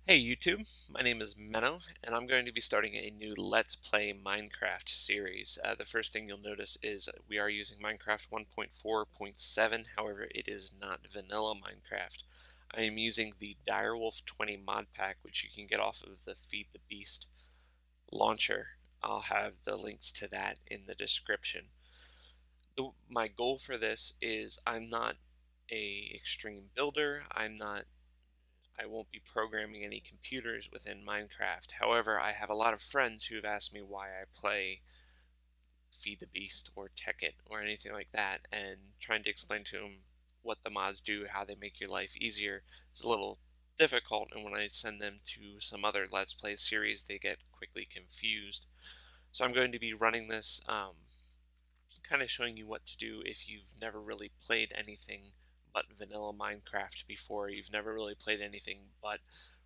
Hey YouTube, my name is Menno, and I'm going to be starting a new Let's Play Minecraft series. The first thing you'll notice is we are using Minecraft 1.4.7, however it is not vanilla Minecraft. I am using the Direwolf20 Modpack, which you can get off of the FeedTheBeast Launcher. I'll have the links to that in the description. My goal for this is I'm not a extreme builder, I won't be programming any computers within Minecraft. However, I have a lot of friends who have asked me why I play Feed the Beast or Tekkit or anything like that, and trying to explain to them what the mods do, how they make your life easier, is a little difficult, and when I send them to some other Let's Play series, they get quickly confused. So I'm going to be running this, kind of showing you what to do if you've never really played anything but vanilla Minecraft before. You've never really played anything but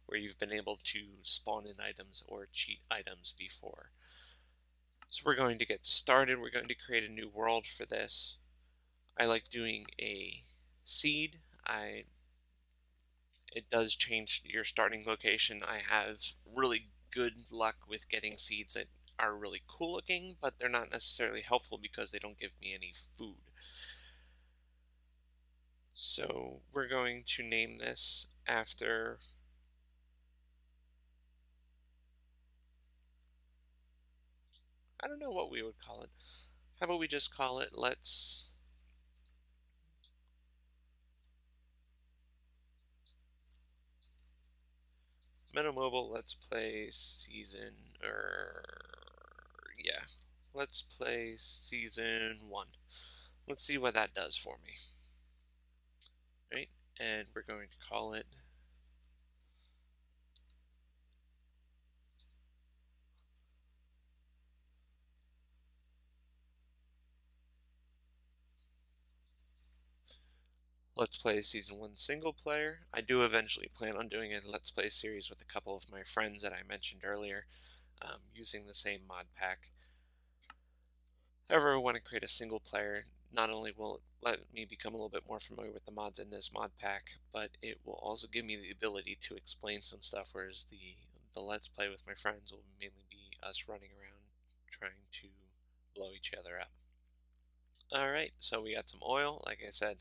where you've been able to spawn in items or cheat items before. So we're going to get started. We're going to create a new world for this. I like doing a seed. It does change your starting location. I have really good luck with getting seeds that are really cool looking, but they're not necessarily helpful because they don't give me any food. So we're going to name this after I don't know what we would call it. How about we just call it Let's Menno Mobile Let's Play Season yeah. Let's play Season 1. Let's see what that does for me. Right? And we're going to call it Let's Play Season 1 single player. I do eventually plan on doing a Let's Play series with a couple of my friends that I mentioned earlier, using the same mod pack. However, I want to create a single player. Not only will it let me become a little bit more familiar with the mods in this mod pack, but it will also give me the ability to explain some stuff, whereas the Let's Play with my friends will mainly be us running around trying to blow each other up. Alright, so we got some oil. Like I said,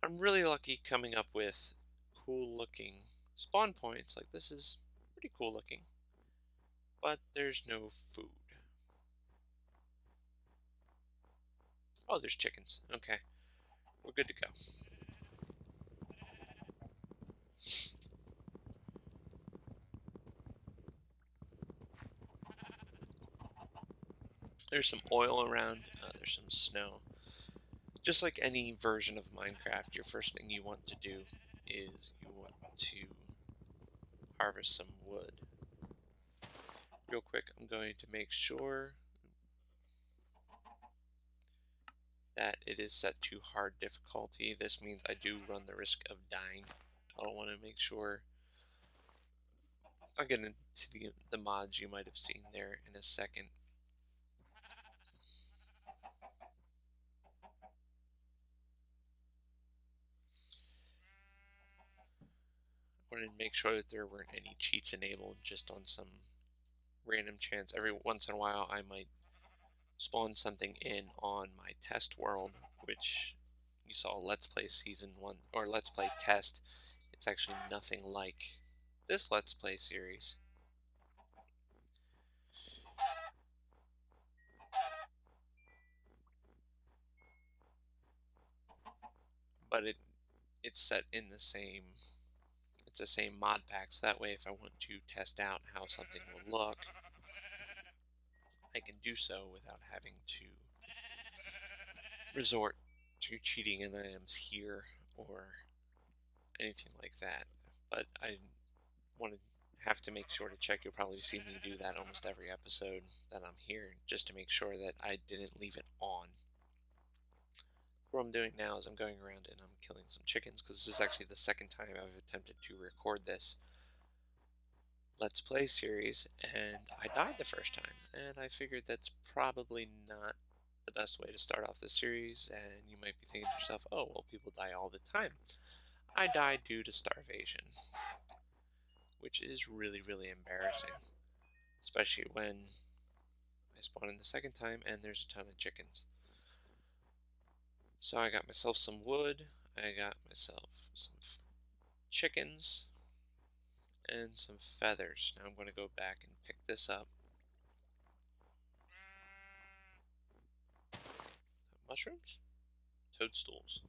I'm really lucky coming up with cool looking spawn points. Like, this is pretty cool looking, but there's no food. Oh, there's chickens. Okay, we're good to go. There's some oil around, there's some snow. Just like any version of Minecraft, your first thing you want to do is you want to harvest some wood. Real quick, I'm going to make sure that it is set to hard difficulty. This means I do run the risk of dying. I'll want to make sure. I'll get into the mods you might have seen there in a second. I wanted to make sure that there weren't any cheats enabled, just on some random chance. Every once in a while I might spawn something in on my test world, which you saw Let's Play Season 1, or Let's Play Test. It's actually nothing like this Let's Play series. But it's set in the same, it's the same mod pack, so that way if I want to test out how something will look, I can do so without having to resort to cheating in items here or anything like that. But I want to have to make sure to check. You'll probably see me do that almost every episode that I'm here, just to make sure that I didn't leave it on. What I'm doing now is I'm going around and I'm killing some chickens, because this is actually the second time I've attempted to record this Let's Play series, and I died the first time, and I figured that's probably not the best way to start off the series. And you might be thinking to yourself, oh, well, people die all the time. I died due to starvation. which is really, really embarrassing, especially when I spawn in the second time and there's a ton of chickens. So I got myself some wood, I got myself some chickens, and some feathers. Now I'm going to go back and pick this up. Mushrooms? Toadstools.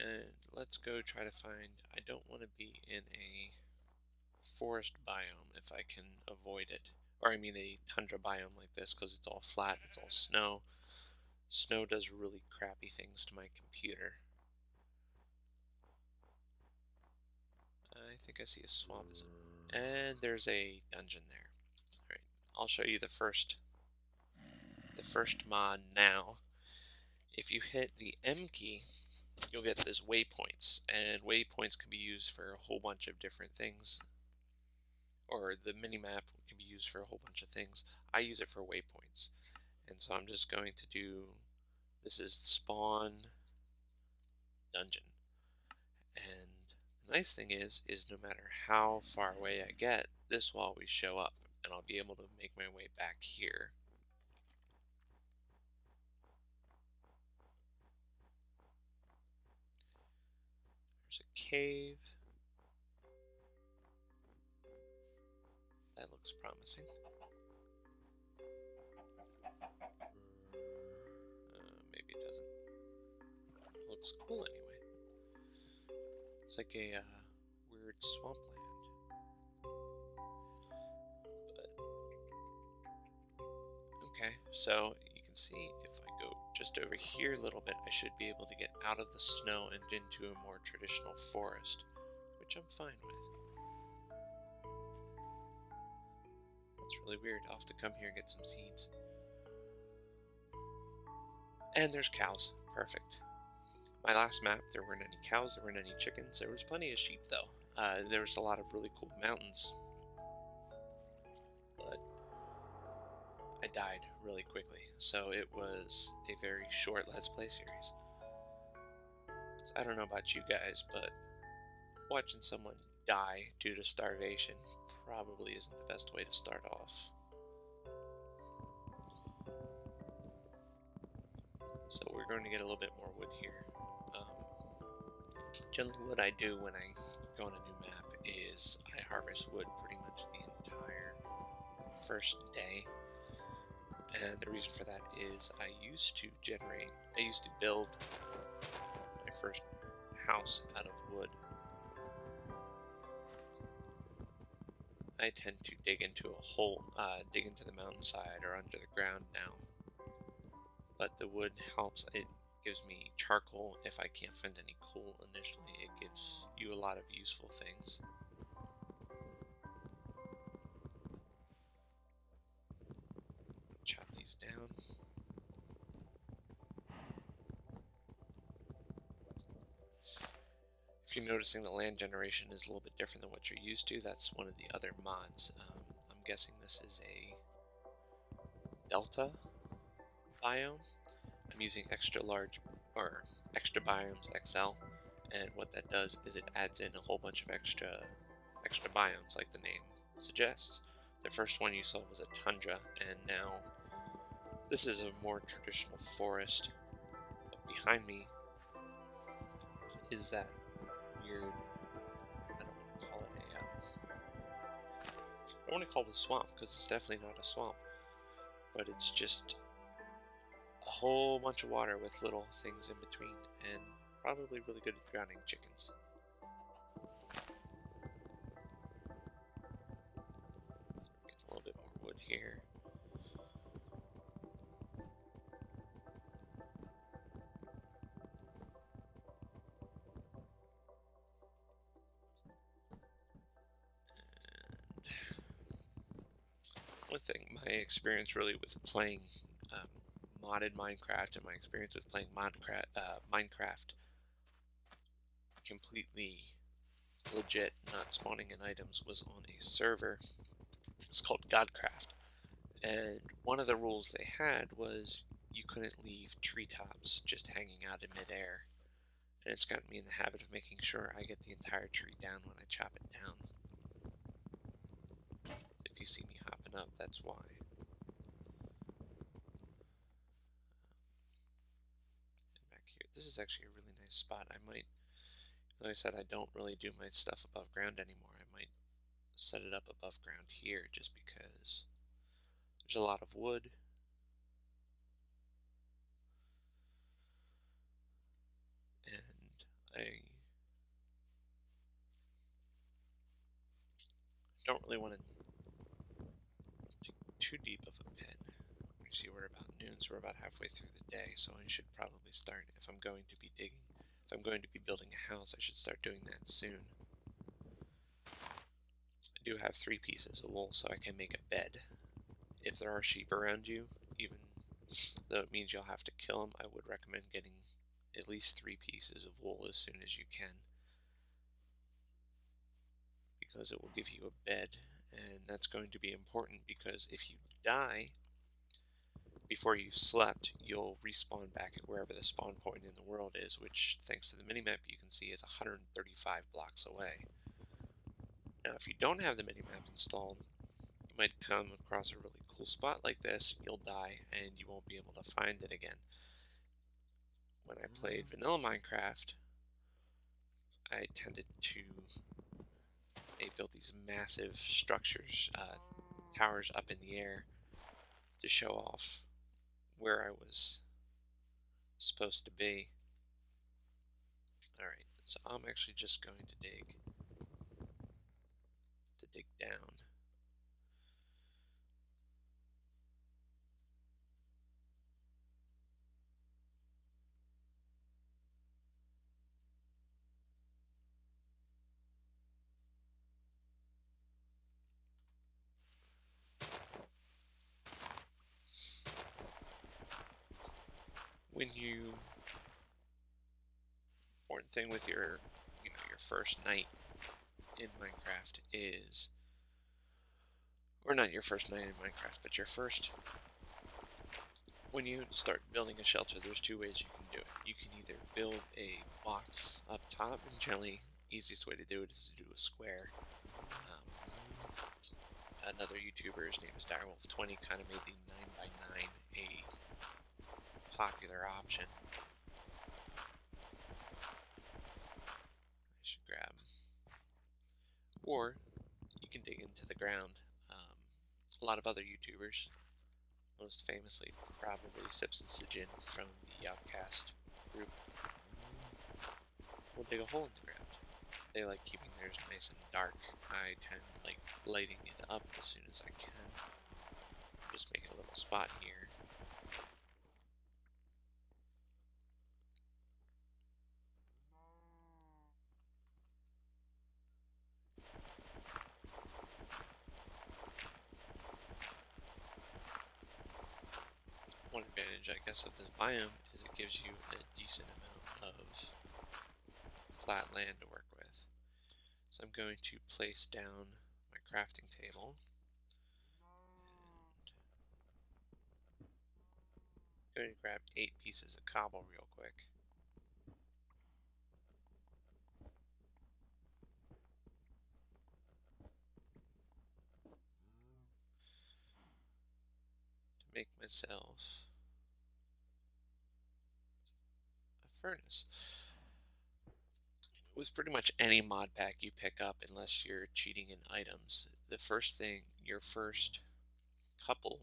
And let's go try to find, I don't want to be in a forest biome if I can avoid it. Or I mean a tundra biome like this, because it's all flat, it's all snow. Snow does really crappy things to my computer. I think I see a swamp, and there's a dungeon there. Alright, I'll show you the first mod now. If you hit the M key, you'll get this waypoints, and waypoints can be used for a whole bunch of different things. Or the minimap can be used for a whole bunch of things. I use it for waypoints. And so I'm just going to do, this is spawn dungeon. And the nice thing is no matter how far away I get, this will always show up, and I'll be able to make my way back here. There's a cave. That looks promising. Maybe it doesn't. It looks cool anyway. It's like a weird swampland. Okay, so you can see if I go just over here a little bit, I should be able to get out of the snow and into a more traditional forest, which I'm fine with. That's really weird. I'll have to come here and get some seeds. And there's cows. Perfect. My last map, there weren't any cows, there weren't any chickens. There was plenty of sheep, though. There was a lot of really cool mountains. But I died really quickly, so it was a very short Let's Play series. So I don't know about you guys, but watching someone die due to starvation probably isn't the best way to start off. So we're going to get a little bit more wood here. Generally what I do when I go on a new map is I harvest wood pretty much the entire first day. And the reason for that is I used to build my first house out of wood. I tend to dig into a hole, dig into the mountainside or under the ground now. But the wood helps, it gives me charcoal if I can't find any coal initially. It gives you a lot of useful things. Chop these down. If you're noticing, the land generation is a little bit different than what you're used to. That's one of the other mods. I'm guessing this is a delta biome. I'm using extra large or extra biomes XL, and what that does is it adds in a whole bunch of extra biomes like the name suggests. The first one you saw was a tundra, and now this is a more traditional forest. But behind me is that weird, I don't want to call it I want to call it a swamp, because it's definitely not a swamp, but it's just a whole bunch of water with little things in between, and probably really good at drowning chickens. Get a little bit more wood here. And one thing, my experience really with playing modded Minecraft and my experience with playing Minecraft completely legit, not spawning in items, was on a server. It's called Godcraft, and one of the rules they had was you couldn't leave treetops just hanging out in midair. and it's gotten me in the habit of making sure I get the entire tree down when I chop it down. If you see me hopping up, that's why. And back here, this is actually a really nice spot. I might, like I said, I don't really do my stuff above ground anymore. I might set it up above ground here just because there's a lot of wood. And I don't really want to dig too deep of a pit. You see, we're about noon, so we're about halfway through the day, so I should probably start, if I'm going to be digging, if I'm going to be building a house, I should start doing that soon. I do have 3 pieces of wool, so I can make a bed. If there are sheep around you, even though it means you'll have to kill them, I would recommend getting at least 3 pieces of wool as soon as you can, because it will give you a bed, and that's going to be important because if you die before you've slept, you'll respawn back at wherever the spawn point in the world is, which, thanks to the minimap, you can see is 135 blocks away. Now, if you don't have the minimap installed, you might come across a really cool spot like this, you'll die, and you won't be able to find it again. When I played vanilla Minecraft, I tended to build these massive structures, towers up in the air, to show off where I was supposed to be. Alright, so I'm actually just going to dig down. Important thing with your first night in Minecraft is, or not your first night in Minecraft, but when you start building a shelter, there's 2 ways you can do it. You can either build a box up top, and generally, easiest way to do it is to do a square. Another YouTuber, his name is Direwolf20, kind of made the 9x9 a popular option. I should grab. Or you can dig into the ground. A lot of other YouTubers, most famously probably Sips and Sijin from the Outcast group, will dig a hole in the ground. They like keeping theirs nice and dark. I tend to like lighting it up as soon as I can. Just make a little spot here. One advantage, I guess, of this biome is it gives you a decent amount of flat land to work with. So I'm going to place down my crafting table. And I'm going to grab 8 pieces of cobble real quick. To make myself a furnace. With pretty much any mod pack you pick up, unless you're cheating in items, the first thing, your first couple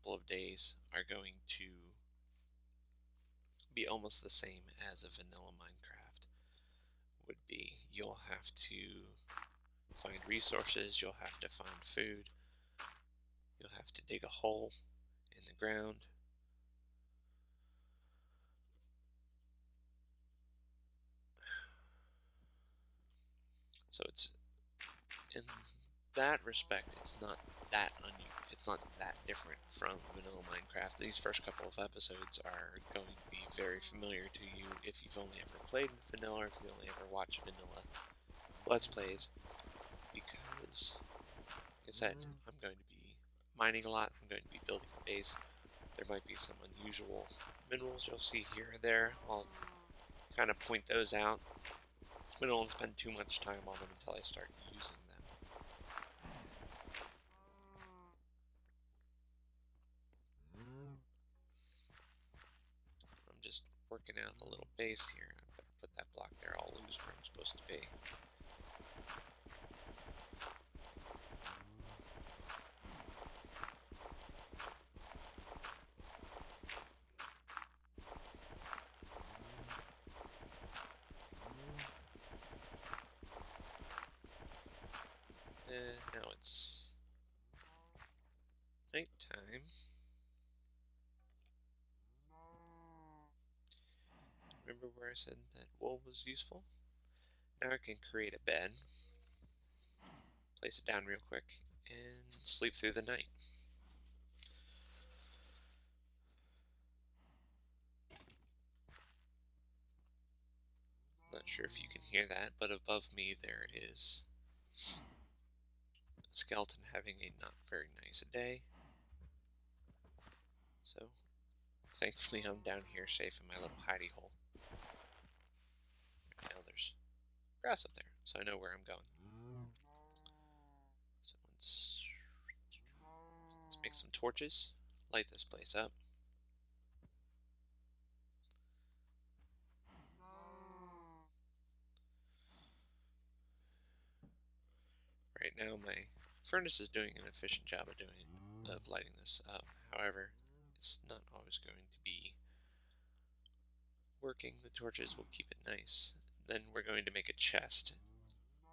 of days are going to be almost the same as a vanilla Minecraft would be. You'll have to find resources, you'll have to find food, you'll have to dig a hole in the ground. So it's, in that respect, it's not that different from vanilla Minecraft. These first couple of episodes are going to be very familiar to you if you've only ever played vanilla, or if you only ever watched vanilla Let's Plays, because, like I said, I'm going to be mining a lot, I'm going to be building a base. There might be some unusual minerals you'll see here or there. I'll kind of point those out. We don't spend too much time on them until I start using them. I'm just working out a little base here. I better put that block there. I'll lose where I'm supposed to be. Now it's nighttime. Remember where I said that wool was useful? Now I can create a bed, place it down real quick, and sleep through the night. Not sure if you can hear that, but above me there is a skeleton having a not very nice day. So, thankfully I'm down here safe in my little hidey hole. Right now there's grass up there, so I know where I'm going. So let's make some torches, light this place up. Right now my furnace is doing an efficient job of lighting this up. However, it's not always going to be working. The torches will keep it nice. Then we're going to make a chest.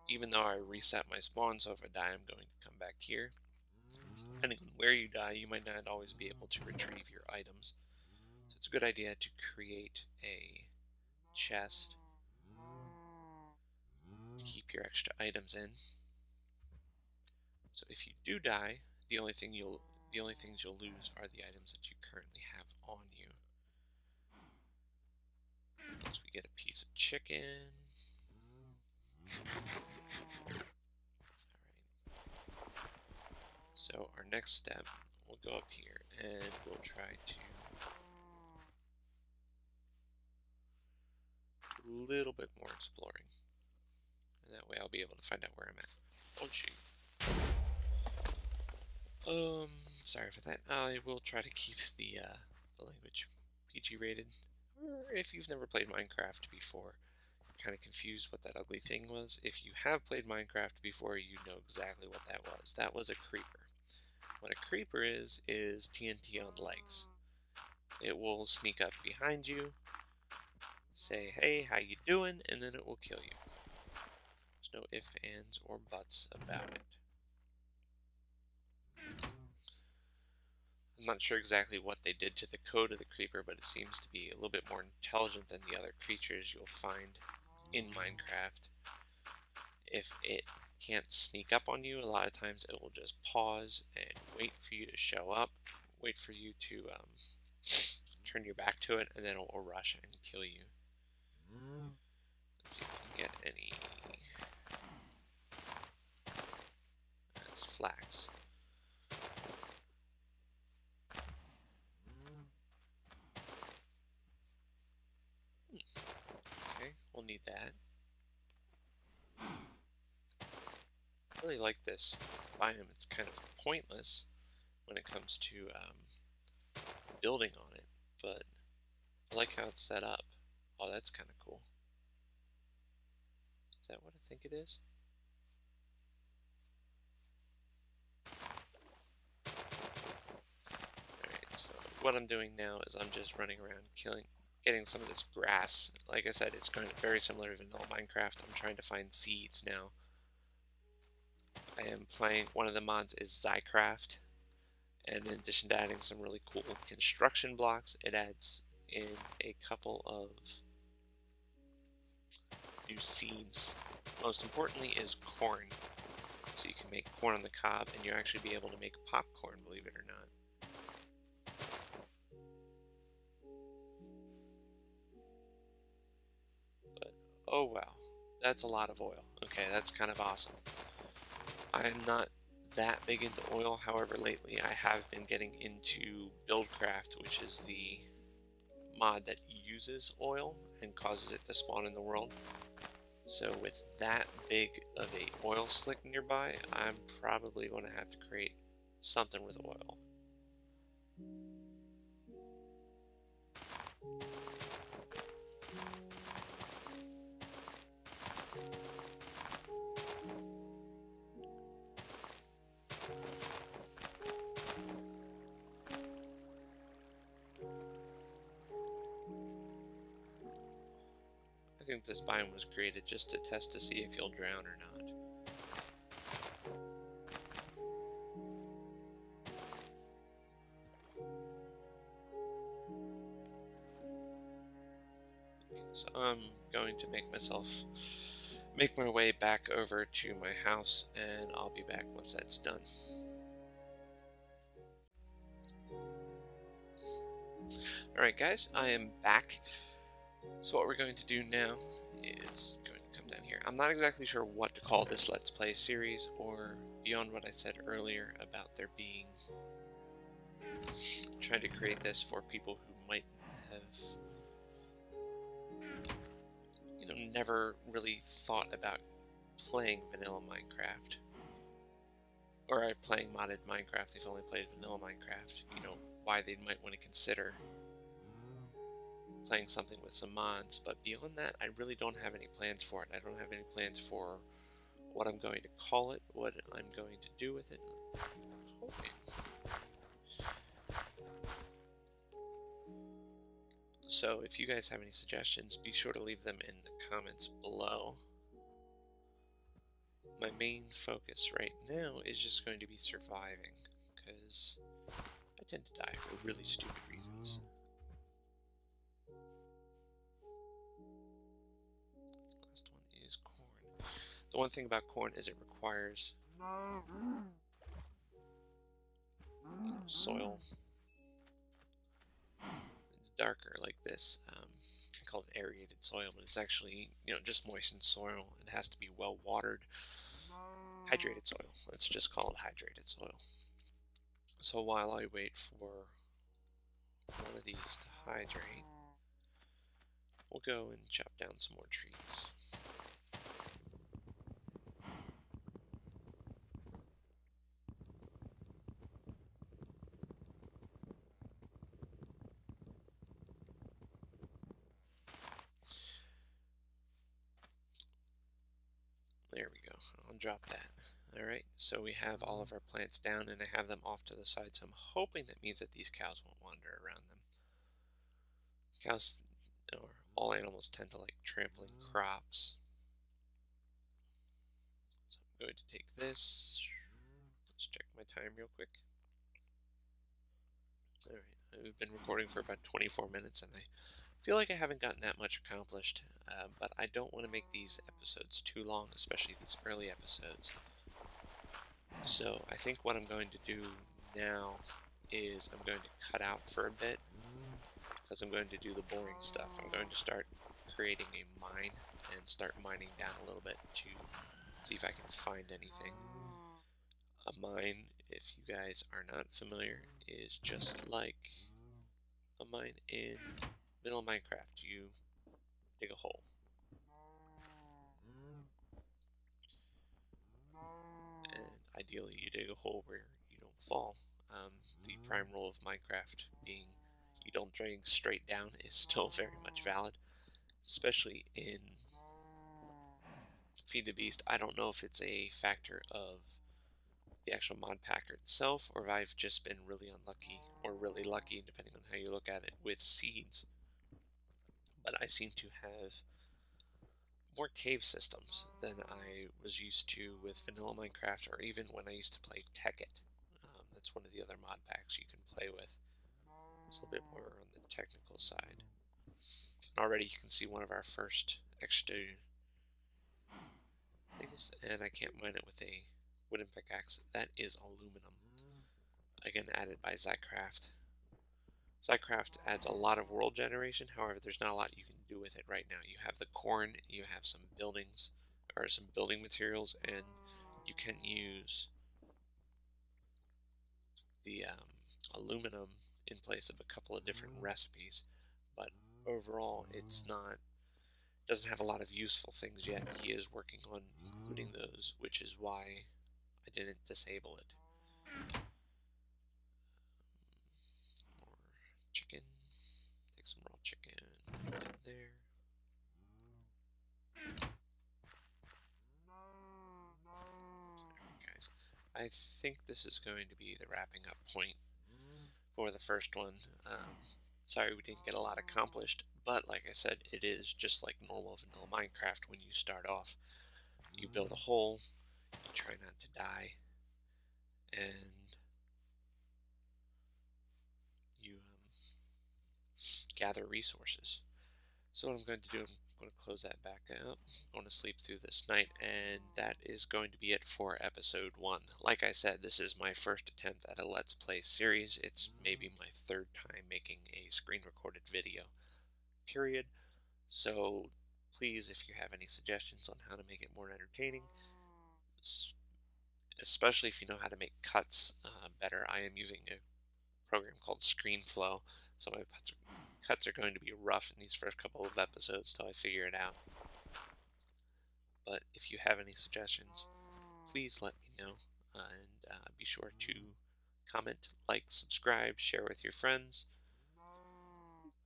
Even though I reset my spawn, so if I die I'm going to come back here. Depending on where you die, you might not always be able to retrieve your items. So it's a good idea to create a chest. Keep your extra items in. So if you do die, the only things you'll lose are the items that you currently have on you. Once we get a piece of chicken. Alright. So our next step, we'll go up here and we'll try to do a little bit more exploring. And that way I'll be able to find out where I'm at. Oh shoot. Sorry for that. I will try to keep the language PG rated. Or if you've never played Minecraft before, you're kind of confused what that ugly thing was. If you have played Minecraft before, you know exactly what that was. That was a creeper. What a creeper is TNT on legs. It will sneak up behind you, say, hey, how you doing? And then it will kill you. There's no ifs, ands, or buts about it. I'm not sure exactly what they did to the code of the creeper, but it seems to be a little bit more intelligent than the other creatures you'll find in Minecraft. If it can't sneak up on you, a lot of times it will just pause and wait for you to show up, wait for you to turn your back to it, and then it will rush and kill you. Let's see if we can get any. That's flax. Okay, we'll need that. I really like this biome. It's kind of pointless when it comes to building on it, but I like how it's set up. Oh, that's kind of cool. Is that what I think it is? Alright, so what I'm doing now is I'm just running around getting some of this grass. Like I said, it's kind of very similar to vanilla Minecraft. I'm trying to find seeds now. I am playing, one of the mods is Zycraft, and in addition to adding some really cool construction blocks, it adds in a couple of new seeds. Most importantly is corn. So you can make corn on the cob, and you'll actually be able to make popcorn, believe it or not. But, oh wow, that's a lot of oil. Okay, that's kind of awesome. I'm not that big into oil, however lately I have been getting into Buildcraft, which is the mod that uses oil and causes it to spawn in the world. So with that big of a oil slick nearby, I'm probably going to have to create something with oil. I think this biome was created just to test to see if you'll drown or not. So I'm going to make my way back over to my house, and I'll be back once that's done. Alright guys, I am back. So what we're going to do now is going to come down here. I'm not exactly sure what to call this Let's Play series, or beyond what I said earlier about there being trying to create this for people who might have never really thought about playing vanilla Minecraft, or playing modded Minecraft. They've only played vanilla Minecraft. Why they might want to consider playing something with some mods. But beyond that, I really don't have any plans for it. I don't have any plans for what I'm going to call it, what I'm going to do with it. So if you guys have any suggestions, be sure to leave them in the comments below. My main focus right now is just going to be surviving, because I tend to die for really stupid reasons. Last one is corn. The one thing about corn is it requires soil. It's darker like this. I call it aerated soil, but it's actually just moistened soil. It has to be well watered. Hydrated soil. Let's just call it hydrated soil. So while I wait for one of these to hydrate, we'll go and chop down some more trees. There we go. I'll drop that. Alright, so we have all of our plants down, and I have them off to the side, so I'm hoping that means that these cows won't wander around them. Cows, or all animals, tend to like trampling crops. So I'm going to take this. Let's check my time real quick. Alright, I've been recording for about 24 minutes, and I feel like I haven't gotten that much accomplished, but I don't want to make these episodes too long, especially these early episodes. So I think what I'm going to do now is I'm going to cut out for a bit, because I'm going to do the boring stuff. I'm going to start creating a mine and start mining down a little bit to see if I can find anything. A mine, if you guys are not familiar, is just like a mine in vanilla Minecraft. You dig a hole. And ideally you dig a hole where you don't fall. The prime rule of Minecraft being you don't dig straight down is still very much valid, especially in FeedTheBeast. I don't know if it's a factor of the actual mod packer itself, or if I've just been really unlucky, or really lucky, depending on how you look at it, with seeds. But I seem to have more cave systems than I was used to with vanilla Minecraft, or even when I used to play Tekkit. That's one of the other mod packs you can play with. It's a little bit more on the technical side. Already you can see one of our first extra things, and I can't mine it with a wooden pickaxe. That is aluminum. Again, added by Zycraft. Zycraft adds a lot of world generation, however there's not a lot you can do with it right now. You have the corn, you have some buildings, or some building materials, and you can use the aluminum in place of a couple of different recipes, but overall doesn't have a lot of useful things yet. He is working on including those, which is why I didn't disable it. More chicken. Take some raw chicken, put it in there. Alright, guys, I think this is going to be the wrapping up point for the first one. Sorry we didn't get a lot accomplished, but like I said, it is just like normal vanilla Minecraft when you start off. You build a hole, you try not to die, and you gather resources. So what I'm going to do, I'm going to close that back out. I'm going to sleep through this night, and that is going to be it for episode 1. Like I said, this is my first attempt at a Let's Play series. It's maybe my third time making a screen recorded video, period. So please, if you have any suggestions on how to make it more entertaining, especially if you know how to make cuts better. I am using a program called ScreenFlow, so my cuts are going to be rough in these first couple of episodes till I figure it out. But if you have any suggestions, please let me know, and be sure to comment, like, subscribe, share with your friends.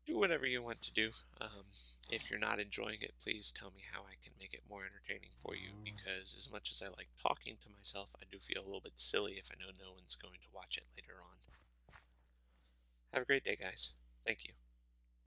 Do whatever you want to do. If you're not enjoying it, please tell me how I can make it more entertaining for you, because as much as I like talking to myself, I do feel a little bit silly if I know no one's going to watch it later on. Have a great day, guys. Thank you.